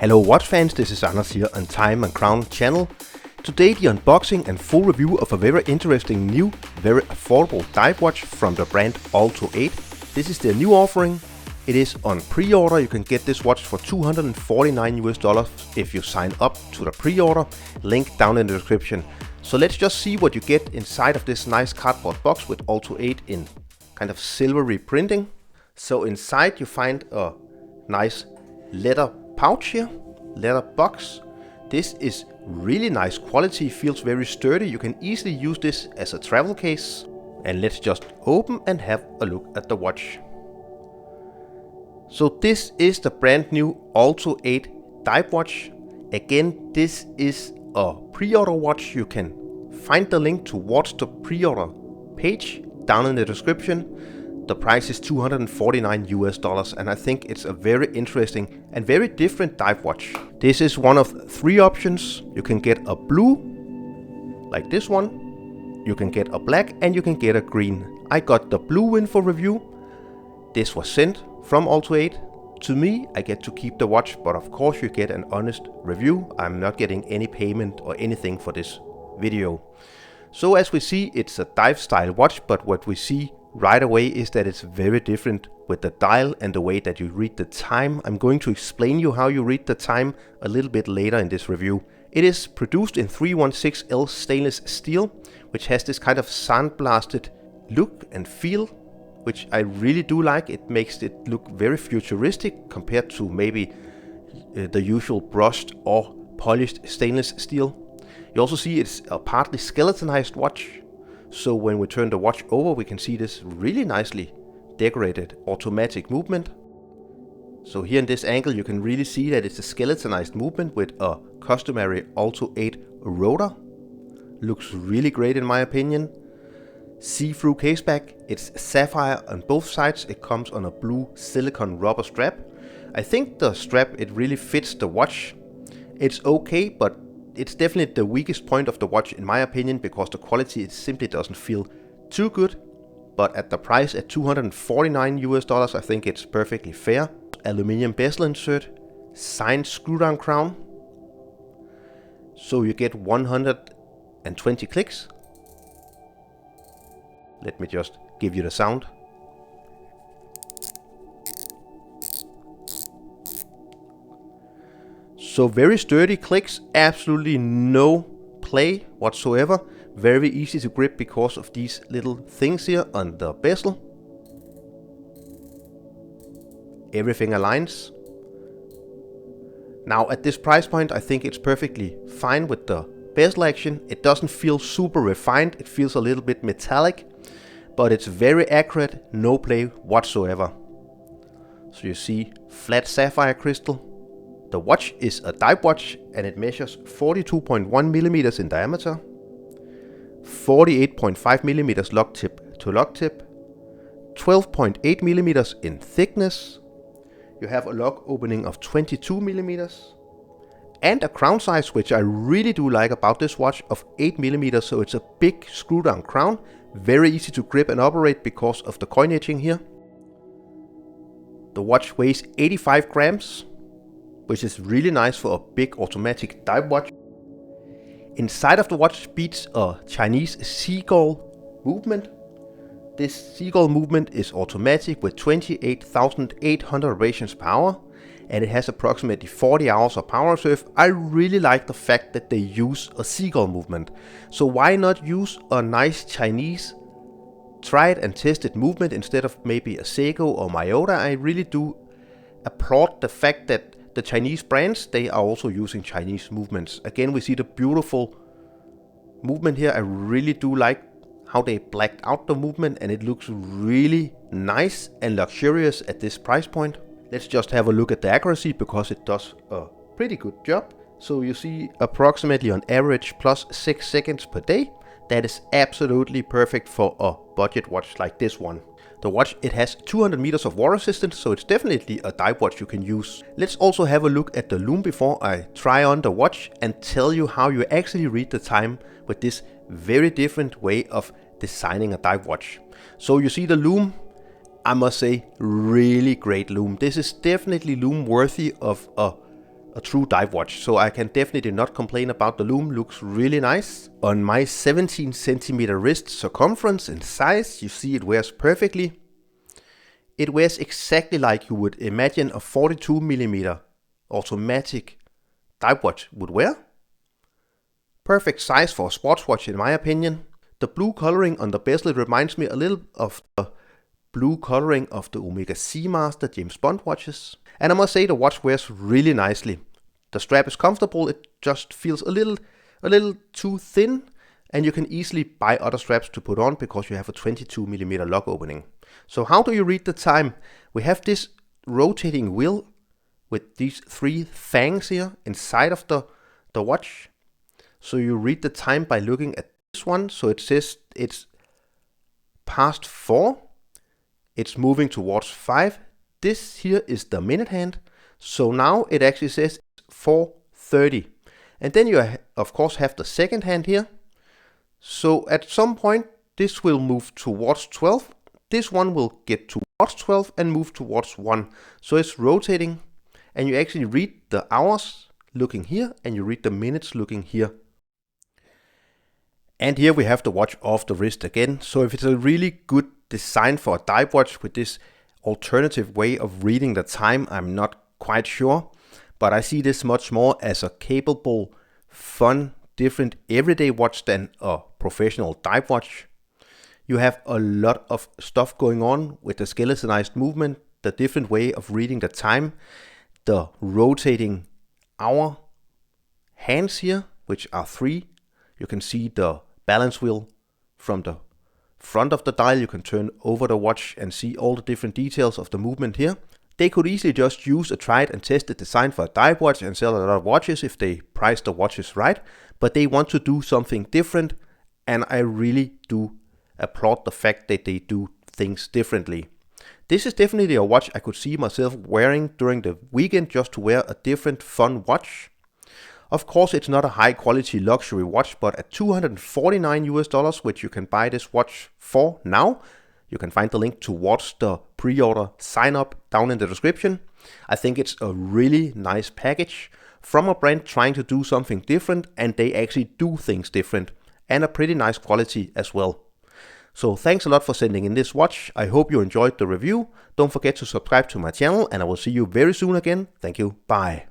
Hello watch fans, this is Anders here on Time and Crown channel. Today the unboxing and full review of a very interesting new, very affordable dive watch from the brand Olto-8. This is their new offering. It is on pre-order. You can get this watch for $249 if you sign up to the pre-order. Link down in the description. So let's just see what you get inside of this nice cardboard box with Olto-8 in kind of silvery printing. So inside you find a nice leather pouch here, leather box. This is really nice quality, feels very sturdy. You can easily use this as a travel case. And let's just open and have a look at the watch. So this is the brand new Olto-8 dive watch. Again, this is a pre-order watch. You can find the link towards the pre-order page down in the description. The price is $249 and I think it's a very interesting and very different dive watch. This is one of three options. You can get a blue, like this one. You can get a black and you can get a green. I got the blue one for review. This was sent from Olto-8 to me. I get to keep the watch, but of course you get an honest review. I'm not getting any payment or anything for this video. So as we see, it's a dive style watch, but what we see right away is that it's very different with the dial and the way that you read the time. I'm going to explain you how you read the time a little bit later in this review. It is produced in 316L stainless steel, which has this kind of sandblasted look and feel, which I really do like. It makes it look very futuristic compared to maybe the usual brushed or polished stainless steel. You also see it's a partly skeletonized watch. So when we turn the watch over, we can see this really nicely decorated automatic movement. So here in this angle, you can really see that it's a skeletonized movement with a customary Olto-8 rotor. Looks really great in my opinion. See-through case back. It's sapphire on both sides. It comes on a blue silicone rubber strap. I think the strap, it really fits the watch. It's okay, but it's definitely the weakest point of the watch in my opinion, because the quality, it simply doesn't feel too good. But at the price at $249, I think it's perfectly fair. Aluminium bezel insert, signed screw down crown. So you get 120 clicks. Let me just give you the sound. So very sturdy clicks, absolutely no play whatsoever. Very easy to grip because of these little things here on the bezel. Everything aligns. Now at this price point, I think it's perfectly fine with the bezel action. It doesn't feel super refined, it feels a little bit metallic, but it's very accurate, no play whatsoever. So you see flat sapphire crystal. The watch is a dive watch and it measures 42.1 millimeters in diameter, 48.5 millimeters lock tip to lock tip, 12.8 millimeters in thickness. You have a lock opening of 22 millimeters and a crown size, which I really do like about this watch, of 8 millimeters. So it's a big screw down crown, very easy to grip and operate because of the coin etching here. The watch weighs 85 grams. Which is really nice for a big automatic dive watch. Inside of the watch beats a Chinese seagull movement. This seagull movement is automatic with 28,800 rations per hour, and it has approximately 40 hours of power reserve. I really like the fact that they use a seagull movement. So why not use a nice Chinese tried and tested movement instead of maybe a Seiko or Miyota? I really do applaud the fact that the Chinese brands, they are also using Chinese movements. Again, we see the beautiful movement here. I really do like how they blacked out the movement and it looks really nice and luxurious at this price point. Let's just have a look at the accuracy because it does a pretty good job. So you see approximately on average plus 6 seconds per day. That is absolutely perfect for a budget watch like this one. The watch, it has 200 meters of water resistance, so it's definitely a dive watch you can use. Let's also have a look at the lume before I try on the watch and tell you how you actually read the time with this very different way of designing a dive watch. So you see the lume, I must say, really great lume. This is definitely lume worthy of a a true dive watch. So I can definitely not complain about the lume. Looks really nice. On my 17 centimeter wrist circumference and size, you see it wears perfectly. It wears exactly like you would imagine a 42 millimeter automatic dive watch would wear. Perfect size for a sports watch in my opinion. The blue coloring on the bezel reminds me a little of the blue coloring of the Omega Seamaster James Bond watches. And I must say the watch wears really nicely. The strap is comfortable, it just feels a little too thin, and you can easily buy other straps to put on because you have a 22 millimeter lock opening. So how do you read the time? We have this rotating wheel with these 3 fangs here inside of the watch. So you read the time by looking at this one. So it says it's past 4. It's moving towards 5. This here is the minute hand. So now it actually says 4:30. And then you of course have the second hand here. So at some point this will move towards 12. This one will get towards 12 and move towards 1. So it's rotating, and you actually read the hours looking here and you read the minutes looking here. And here we have the watch off the wrist again. So if it's a really good design for a dive watch with this alternative way of reading the time, I'm not quite sure. But I see this much more as a capable, fun, different everyday watch than a professional dive watch. You have a lot of stuff going on with the skeletonized movement, the different way of reading the time, the rotating hour hands here, which are 3. You can see the balance wheel from the front of the dial. You can turn over the watch and see all the different details of the movement here. They could easily just use a tried and tested design for a dive watch and sell a lot of watches if they price the watches right, but they want to do something different, and I really do applaud the fact that they do things differently. This is definitely a watch I could see myself wearing during the weekend just to wear a different fun watch. Of course, it's not a high quality luxury watch, but at $249 US, which you can buy this watch for now, you can find the link towards the pre-order sign up down in the description. I think it's a really nice package from a brand trying to do something different, and they actually do things different, and a pretty nice quality as well. So thanks a lot for sending in this watch. I hope you enjoyed the review. Don't forget to subscribe to my channel, and I will see you very soon again. Thank you. Bye.